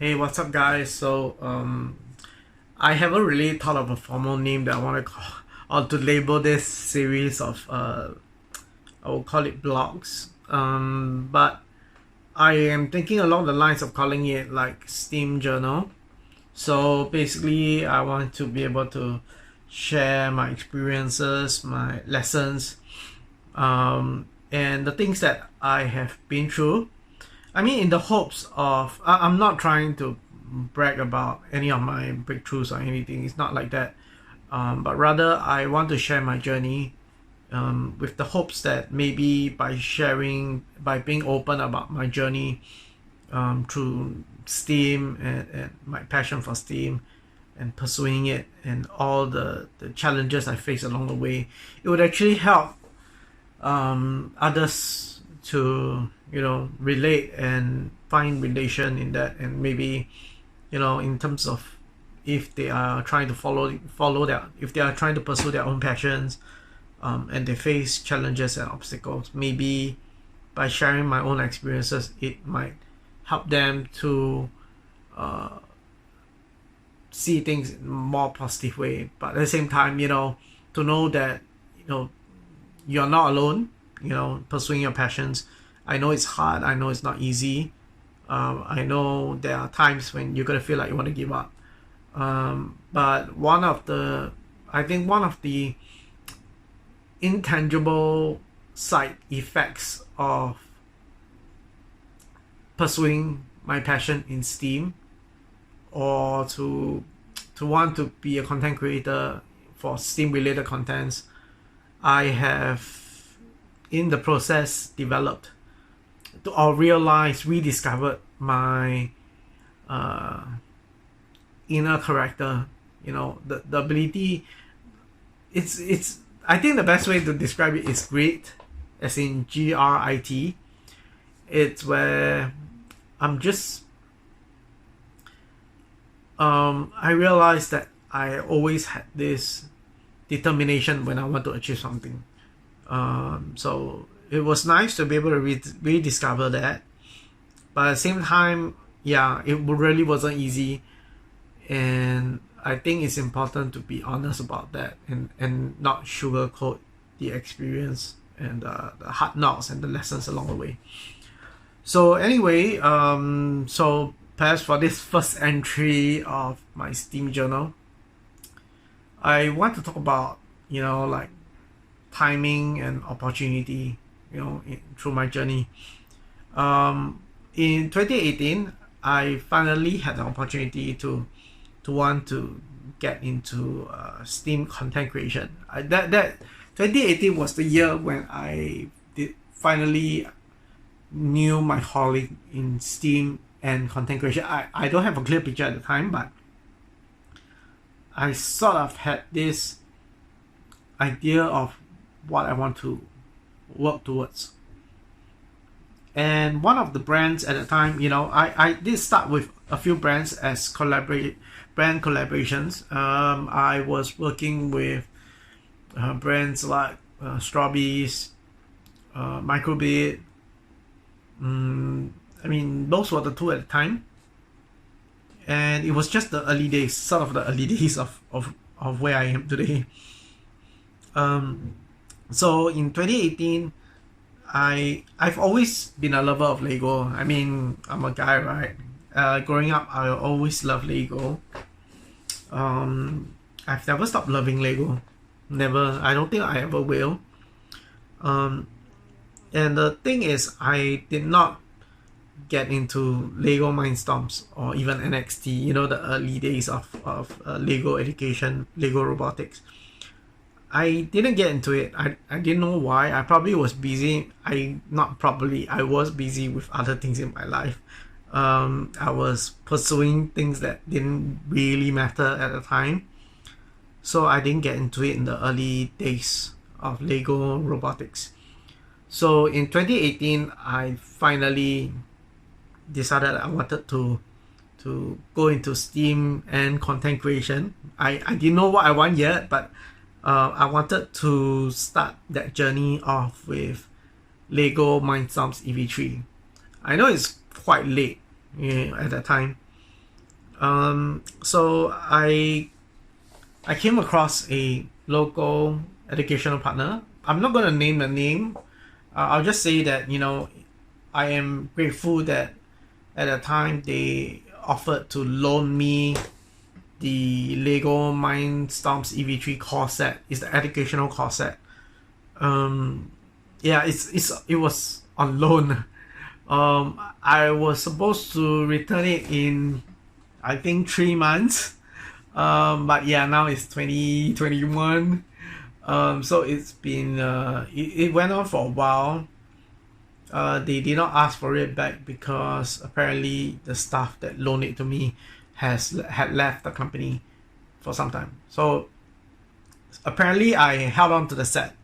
Hey, what's up, guys? I haven't really thought of a formal name that I want to call or to label this series of I will call it blogs. But I am thinking along the lines of calling it like Steam Journal. So basically, I want to be able to share my experiences, my lessons, and the things that I have been through. I mean, in the hopes of, I'm not trying to brag about any of my breakthroughs or anything. It's not like that. But rather, I want to share my journey with the hopes that maybe by sharing, by being open about my journey through STEAM and my passion for STEAM and pursuing it and all the challenges I face along the way, it would actually help others to relate and find relation in that, and maybe in terms of if they are trying to follow their, if they are trying to pursue their own passions, and they face challenges and obstacles, maybe by sharing my own experiences it might help them to see things in a more positive way. But at the same time, to know that you're not alone, pursuing your passions. I know it's hard, I know it's not easy. I know there are times when you're gonna feel like you want to give up. But I think one of the intangible side effects of pursuing my passion in STEAM, or to want to be a content creator for STEAM related contents, I have in the process developed or rediscovered my inner character. The ability, it's I think the best way to describe it is grit, as in GRIT. It's where I'm just I realized that I always had this determination when I want to achieve something. So it was nice to be able to rediscover that, but at the same time, yeah, it really wasn't easy, and I think it's important to be honest about that and not sugarcoat the experience and the hard knocks and the lessons along the way. So anyway, so perhaps for this first entry of my STEAM journal, I want to talk about like timing and opportunity, through my journey. In 2018, I finally had the opportunity to want to get into STEAM content creation. That 2018 was the year when I finally knew my calling in STEAM and content creation. I don't have a clear picture at the time, but I sort of had this idea of what I want to work towards. And one of the brands at the time, I did start with a few brands as brand collaborations. I was working with brands like Strawbees, Microbit. I mean, those were the two at the time. And it was just the early days, sort of the early days of where I am today. So in 2018, I've always been a lover of Lego. I mean, I'm a guy, right? Growing up, I always loved Lego. I've never stopped loving Lego. Never. I don't think I ever will. And the thing is, I did not get into Lego Mindstorms or even NXT, the early days of Lego education, Lego robotics. I didn't get into it. I didn't know why. I probably was busy. I was busy with other things in my life. I was pursuing things that didn't really matter at the time. So I didn't get into it in the early days of Lego robotics. So in 2018, I finally decided I wanted to go into STEAM and content creation. I didn't know what I want yet, but I wanted to start that journey off with Lego Mindstorms EV3. I know it's quite late at that time, So I came across a local educational partner. I'm not going to name the name. I'll just say that, I am grateful that at the time they offered to loan me the Lego Mindstorms EV3 core set. It's the educational core set. Yeah, it was on loan. I was supposed to return it in, I think, 3 months. But yeah, now it's 2021. So it's been it went on for a while. They did not ask for it back because apparently the staff that loaned it to me had left the company for some time. So apparently I held on to the set.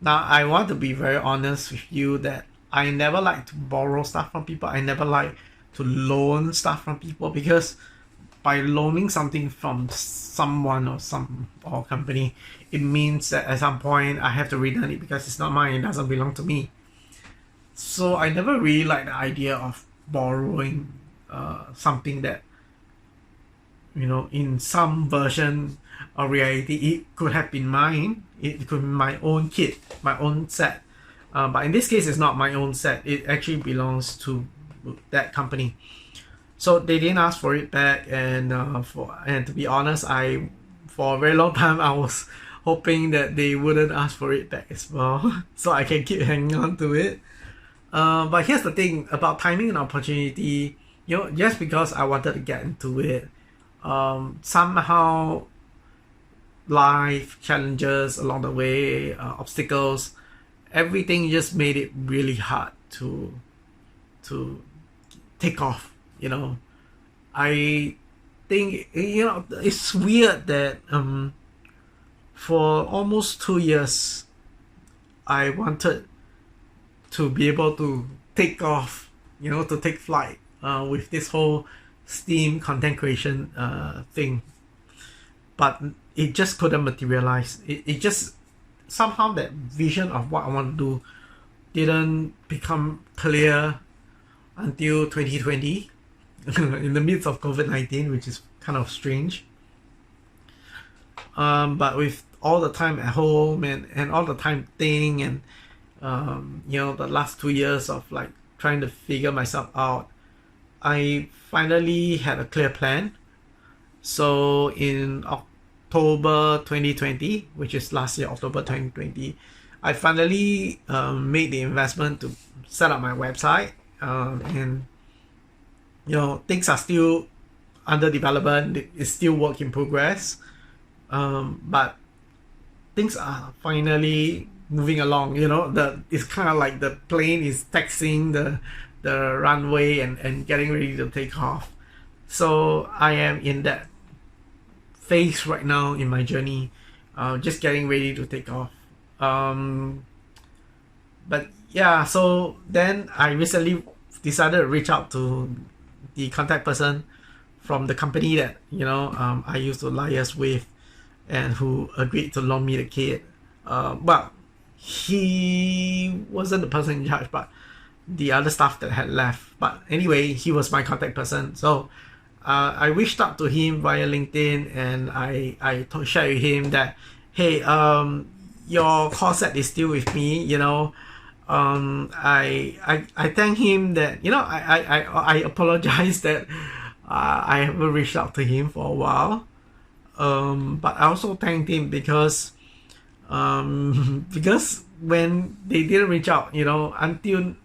Now I want to be very honest with you that I never like to borrow stuff from people. I never like to loan stuff from people, because by loaning something from someone or company, it means that at some point I have to return it because it's not mine. It doesn't belong to me. So I never really like the idea of borrowing something that, in some version of reality, it could have been mine. It could be my own kit, my own set. But in this case, it's not my own set. It actually belongs to that company. So they didn't ask for it back, and to be honest, for a very long time I was hoping that they wouldn't ask for it back as well, so I can keep hanging on to it. But here's the thing about timing and opportunity. Just because I wanted to get into it, somehow life challenges along the way, obstacles, everything just made it really hard to take off. I think it's weird that for almost 2 years I wanted to be able to take off, to take flight with this whole Steam content creation thing, but it just couldn't materialize. It just somehow that vision of what I want to do didn't become clear until 2020 in the midst of COVID-19, which is kind of strange. But with all the time at home and all the time thing, and the last 2 years of like trying to figure myself out, I finally had a clear plan. So in October 2020, which is last year, October 2020, I finally made the investment to set up my website, and things are still under development. It's still work in progress, but things are finally moving along. It's kind of like the plane is taxiing the runway and getting ready to take off. So I am in that phase right now in my journey, just getting ready to take off. But yeah, so then I recently decided to reach out to the contact person from the company that I used to liaise with, and who agreed to loan me the kit. Well, he wasn't the person in charge, but the other staff that had left. But anyway, he was my contact person. So I reached out to him via LinkedIn, and I shared with him that, hey, your core set is still with me. I thank him that I apologize that I haven't reached out to him for a while. But I also thanked him because when they didn't reach out, until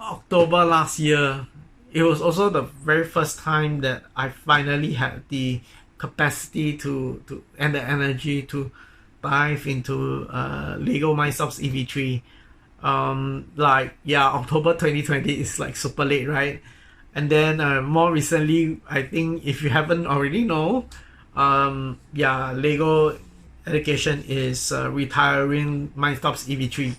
October last year, it was also the very first time that I finally had the capacity to and the energy to dive into Lego Mindstorms EV3. October 2020 is like super late, right? And then more recently, I think if you haven't already know, Lego Education is retiring Mindstorms EV3.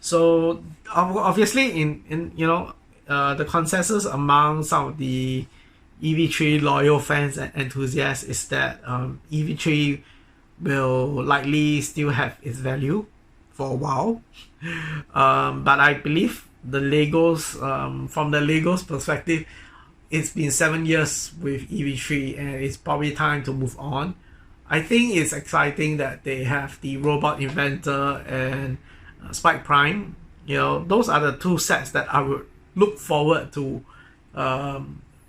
So obviously in the consensus among some of the EV3 loyal fans and enthusiasts is that EV3 will likely still have its value for a while. But I believe the Legos, from the Legos perspective, it's been 7 years with EV3 and it's probably time to move on. I think it's exciting that they have the Robot Inventor and Spike Prime. You know, those are the two sets that I would look forward to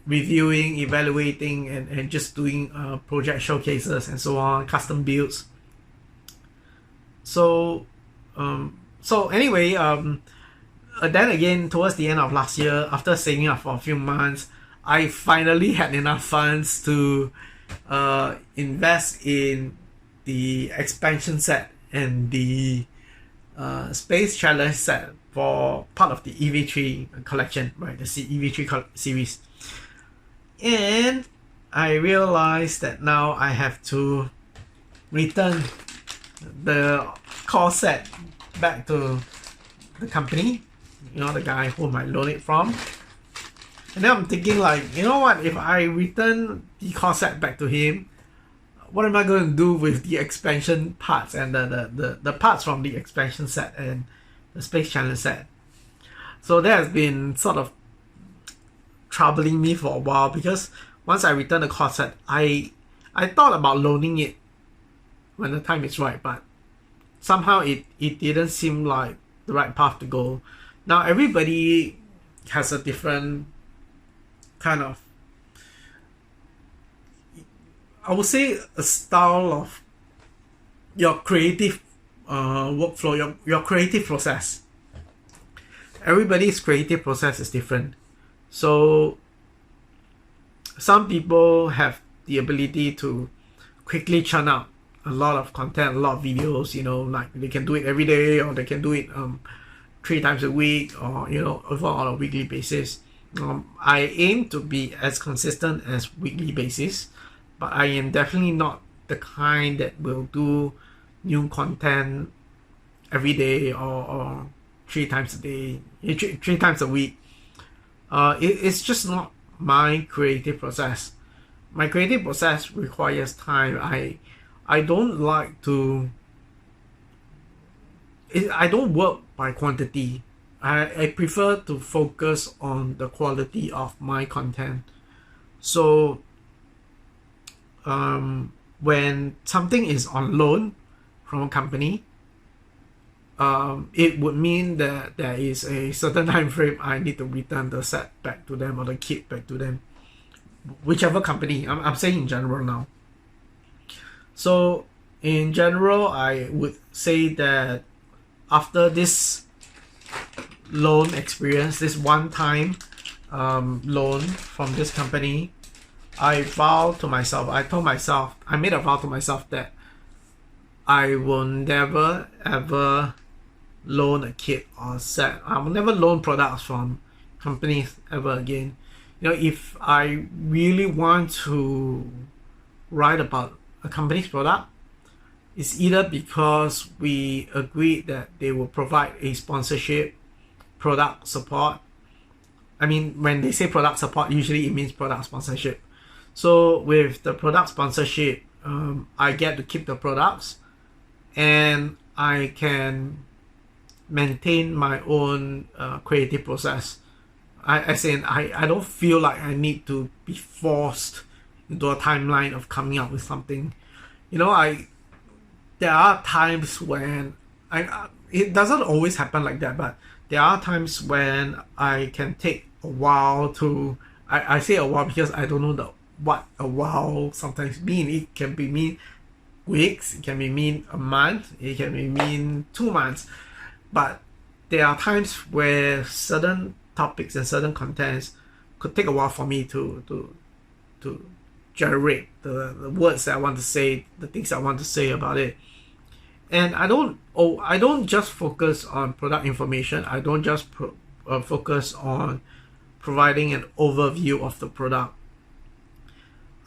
reviewing, evaluating, and just doing project showcases and so on, custom builds. So anyway, then again, towards the end of last year, after saving up for a few months, I finally had enough funds to invest in the expansion set and the Space Challenge set for part of the EV3 collection, right? The EV3 series. And I realized that now I have to return the core set back to the company, you know, the guy whom I loaned it from. And then I'm thinking, like, you know what, if I return the core set back to him, what am I going to do with the expansion parts and the parts from the expansion set and the Space Challenge set? So that has been sort of troubling me for a while, because once I return the core set, I thought about loaning it when the time is right, but somehow it didn't seem like the right path to go. Now everybody has a different kind of, I would say, a style of your creative workflow, your creative process. Everybody's creative process is different. So some people have the ability to quickly churn out a lot of content, a lot of videos, you know, like they can do it every day, or they can do it 3 times a week, or, you know, over on a weekly basis. I aim to be as consistent as weekly basis, but I am definitely not the kind that will do new content every day or 3 times a day, 3 times a week. It's just not my creative process. My creative process requires time. I don't like to. I don't work by quantity. I prefer to focus on the quality of my content. So when something is on loan from a company, it would mean that there is a certain time frame I need to return the set back to them or the kit back to them, whichever company. I'm saying in general now. So in general, I would say that after this loan experience, this one-time loan from this company, I vowed to myself, I made a vow to myself that I will never ever loan a kit or set. I will never loan products from companies ever again. You know, if I really want to write about a company's product, it's either because we agreed that they will provide a sponsorship, product support. I mean, when they say product support, usually it means product sponsorship. So with the product sponsorship, I get to keep the products, and I can maintain my own creative process. I don't feel like I need to be forced into a timeline of coming up with something. You know, there are times when it doesn't always happen like that, but there are times when I can take a while to. I say a while because I don't know what a while sometimes mean. It can be mean weeks, it can be mean a month, it can be mean 2 months. But there are times where certain topics and certain contents could take a while for me to generate the words that I want to say, the things I want to say about it. And I don't just focus on product information. I don't just focus on providing an overview of the product.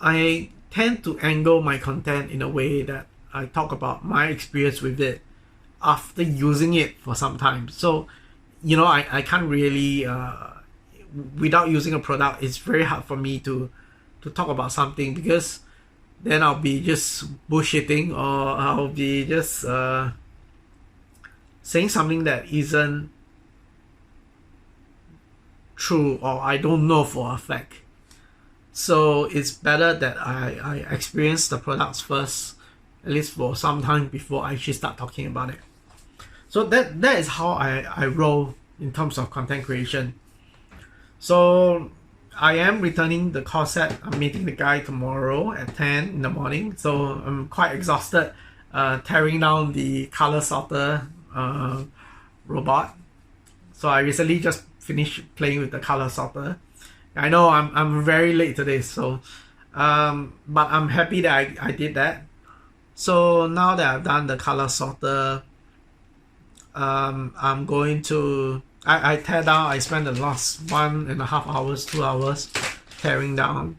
I tend to angle my content in a way that I talk about my experience with it after using it for some time. So, you know, I can't really, without using a product, it's very hard for me to talk about something, because then I'll be just bullshitting, or I'll be just saying something that isn't true, or I don't know for a fact. So it's better that I experience the products first, at least for some time before I actually start talking about it. So that is how I roll in terms of content creation. So I am returning the core set. I'm meeting the guy tomorrow at 10 in the morning. So I'm quite exhausted tearing down the color sorter robot. So I recently just finished playing with the color sorter. I know I'm very late today, so but I'm happy that I did that. So now that I've done the color sorter, I'm going to I tear down. I spent the last 1.5 hours, 2 hours tearing down.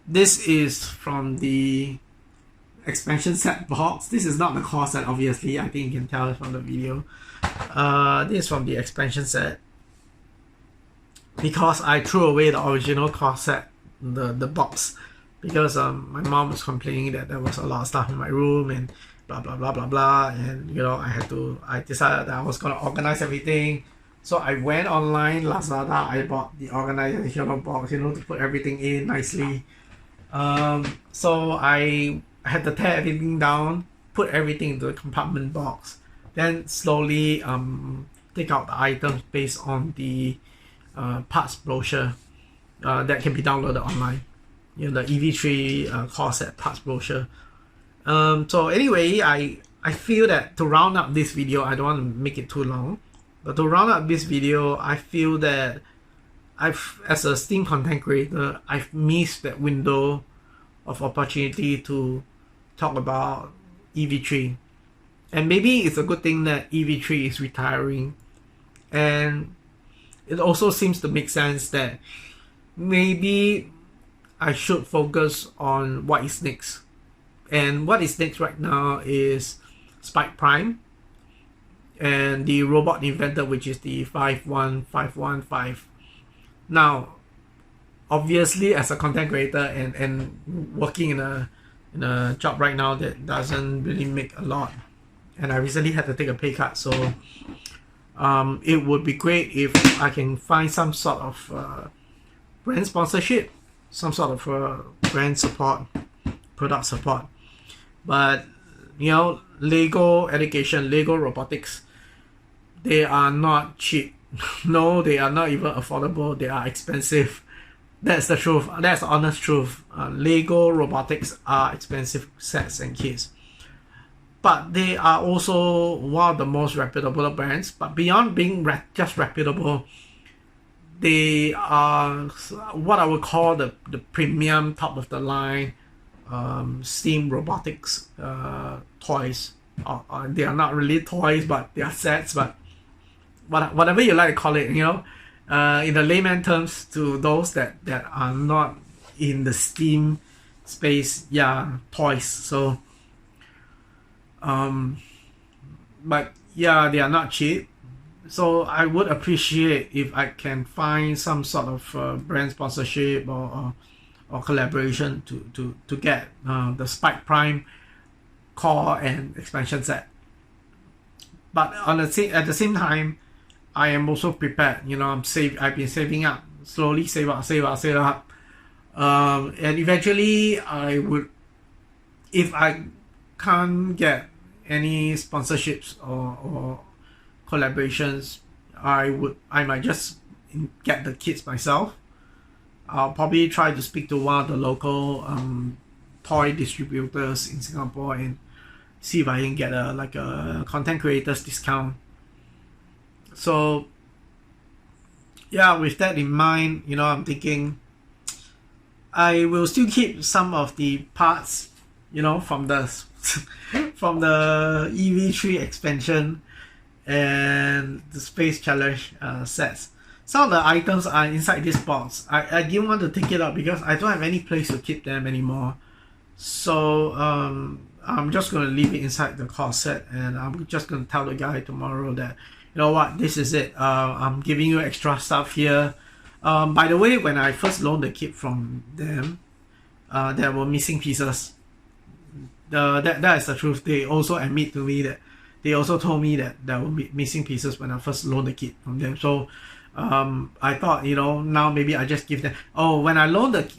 This is from the expansion set box. This is not the core set, obviously. I think you can tell from the video. This is from the expansion set, because I threw away the original core set, the box, because my mom was complaining that there was a lot of stuff in my room and blah blah blah blah blah, and you know, I decided that I was gonna organize everything. So I went online, Lazada, I bought the organizational box, you know, to put everything in nicely. So I had to tear everything down, put everything into the compartment box, then slowly take out the items based on the parts brochure that can be downloaded online. You know, the EV3 core set parts brochure. So anyway, I feel that to round up this video, I don't want to make it too long, but to round up this video, I feel that as a Steam content creator, I've missed that window of opportunity to talk about EV3. And maybe it's a good thing that EV3 is retiring, and it also seems to make sense that maybe I should focus on what is next. And what is next right now is Spike Prime and the robot inventor, which is the 51515. Now, obviously, as a content creator and working in a job right now that doesn't really make a lot, and I recently had to take a pay cut, so it would be great if I can find some sort of brand sponsorship, some sort of brand support, product support. But you know, Lego education, Lego robotics, they are not cheap. No, they are not even affordable. They are expensive. That's the truth. That's the honest truth. Lego robotics are expensive sets and kits. But they are also one of the most reputable brands. But beyond being just reputable, they are what I would call the premium, top of the line Steam robotics toys. They are not really toys, but they are sets. But whatever you like to call it, you know, in the layman terms, to those that are not in the Steam space, yeah, toys. So but yeah, they are not cheap. So I would appreciate if I can find some sort of brand sponsorship or collaboration to get the Spike Prime core and expansion set. But at the same time, I am also prepared. You know, I've been saving up, slowly save up. And eventually I would, if I can't get any sponsorships or collaborations, I might just get the kits myself. I'll probably try to speak to one of the local toy distributors in Singapore and see if I can get a content creators discount. So yeah, with that in mind, you know, I'm thinking I will still keep some of the parts, you know, from the from the EV3 expansion and the Space Challenge sets. Some of the items are inside this box. I didn't want to take it out because I don't have any place to keep them anymore. So I'm just going to leave it inside the core set, and I'm just going to tell the guy tomorrow that, you know what, this is it. I'm giving you extra stuff here. By the way, when I first loaned the kit from them, there were missing pieces. That is the truth. They also admit to me that they also told me that there will be missing pieces when I first loaned the kit from them. So I thought, now maybe I just give them. Oh, when I loaned the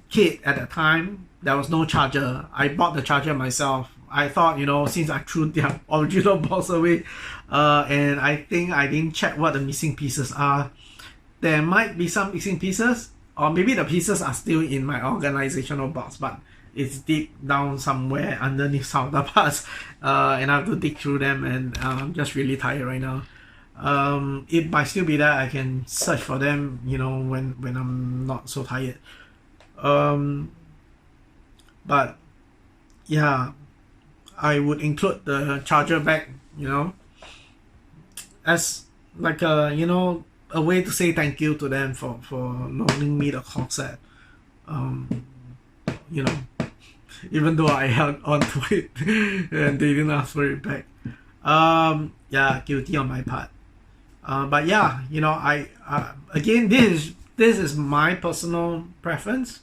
kit at the time, there was no charger. I bought the charger myself. I thought, since I threw their original box away, and I think I didn't check what the missing pieces are. There might be some missing pieces, or maybe the pieces are still in my organizational box, but it's deep down somewhere underneath some of the parts, and I have to dig through them, and I'm just really tired right now. It might still be there. I can search for them, when I'm not so tired. But yeah, I would include the charger back, as like a way to say thank you to them for loaning me the core set. Even though I held on to it and they didn't ask for it back. Yeah, guilty on my part. But yeah, I again, this is my personal preference.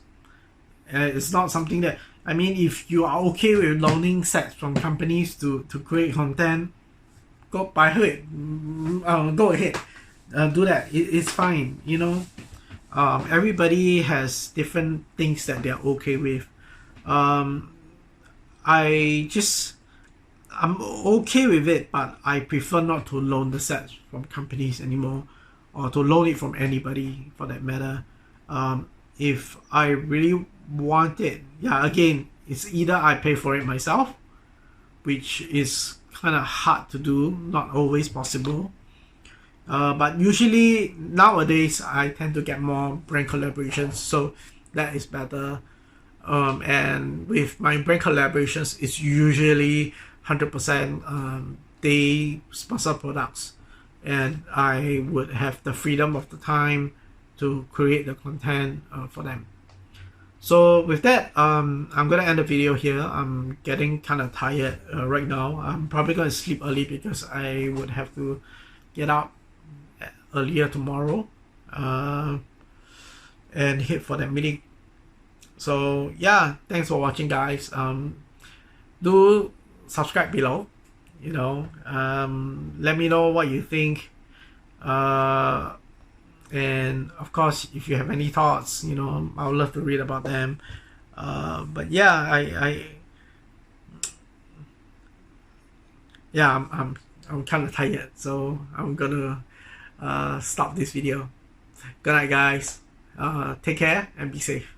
It's not something that, I mean, if you are okay with loaning sets from companies to create content, go ahead. Go ahead. Do that. It's fine. Everybody has different things that they're okay with. I'm okay with it, but I prefer not to loan the sets from companies anymore, or to loan it from anybody for that matter. If I really want it, yeah, again, it's either I pay for it myself, which is kind of hard to do, not always possible. But usually nowadays I tend to get more brand collaborations, so that is better. And with my brand collaborations, it's usually 100% they sponsor products, and I would have the freedom of the time to create the content for them. So with that, I'm gonna end the video here. I'm getting kind of tired right now. I'm probably gonna sleep early because I would have to get up earlier tomorrow and head for that meeting. So yeah, thanks for watching, guys. Do subscribe below. Let me know what you think. And of course, if you have any thoughts, I would love to read about them. But yeah, I'm kind of tired, so I'm gonna stop this video. Good night, guys. Take care and be safe.